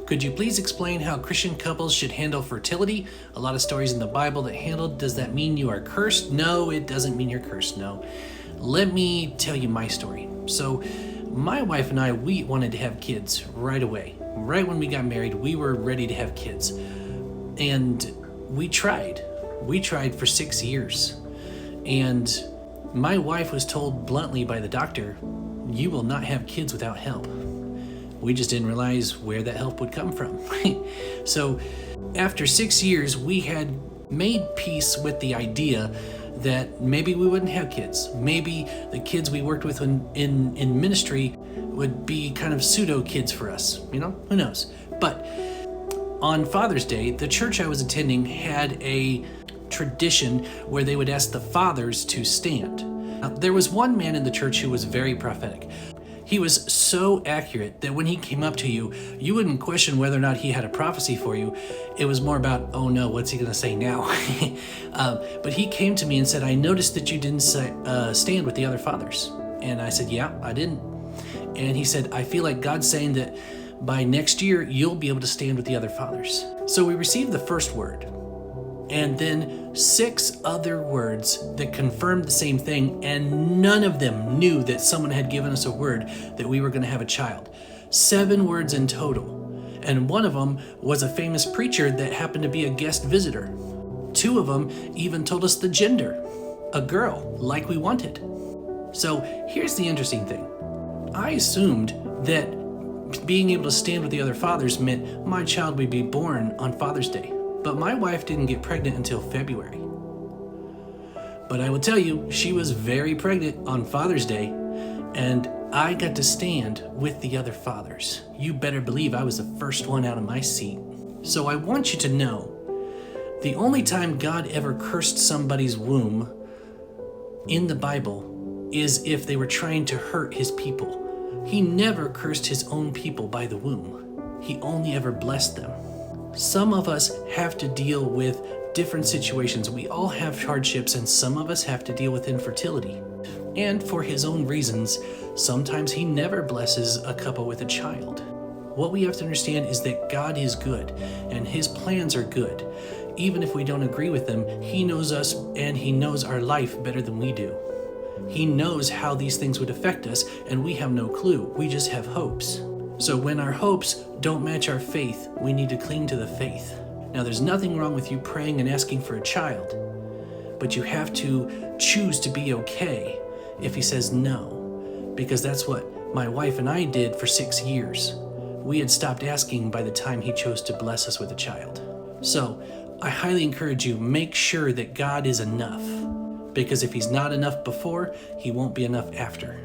Could you please explain how Christian couples should handle fertility? A lot of stories in the Bible that handled. Does that mean you are cursed? No, it doesn't mean you're cursed, no. Let me tell you my story. So, my wife and I, we wanted to have kids right away. Right when we got married, we were ready to have kids. And we tried. We tried for 6 years. And my wife was told bluntly by the doctor, you will not have kids without help. We just didn't realize where that help would come from. So after 6 years, we had made peace with the idea that maybe we wouldn't have kids. Maybe the kids we worked with in ministry would be kind of pseudo kids for us. You know, who knows? But on Father's Day, the church I was attending had a tradition where they would ask the fathers to stand. Now, there was one man in the church who was very prophetic. He was so accurate that when he came up to you, you wouldn't question whether or not he had a prophecy for you. It was more about, oh no, what's he going to say now? But he came to me and said, I noticed that you didn't stand with the other fathers. And I said, yeah, I didn't. And he said, I feel like God's saying that by next year, you'll be able to stand with the other fathers. So we received the first word, and then 6 other words that confirmed the same thing, and none of them knew that someone had given us a word that we were going to have a child. 7 words in total, and one of them was a famous preacher that happened to be a guest visitor. 2 of them even told us the gender, a girl, like we wanted. So here's the interesting thing. I assumed that being able to stand with the other fathers meant my child would be born on Father's Day. But my wife didn't get pregnant until February. But I will tell you, she was very pregnant on Father's Day, and I got to stand with the other fathers. You better believe I was the first one out of my seat. So I want you to know, the only time God ever cursed somebody's womb in the Bible is if they were trying to hurt his people. He never cursed his own people by the womb. He only ever blessed them. Some of us have to deal with different situations. We all have hardships, and some of us have to deal with infertility. And for his own reasons, sometimes he never blesses a couple with a child. What we have to understand is that God is good, and his plans are good. Even if we don't agree with them, he knows us and he knows our life better than we do. He knows how these things would affect us, and we have no clue. We just have hopes. So when our hopes don't match our faith, we need to cling to the faith. Now, there's nothing wrong with you praying and asking for a child, but you have to choose to be okay if he says no, because that's what my wife and I did for 6 years. We had stopped asking by the time he chose to bless us with a child. So I highly encourage you, make sure that God is enough, because if he's not enough before, he won't be enough after.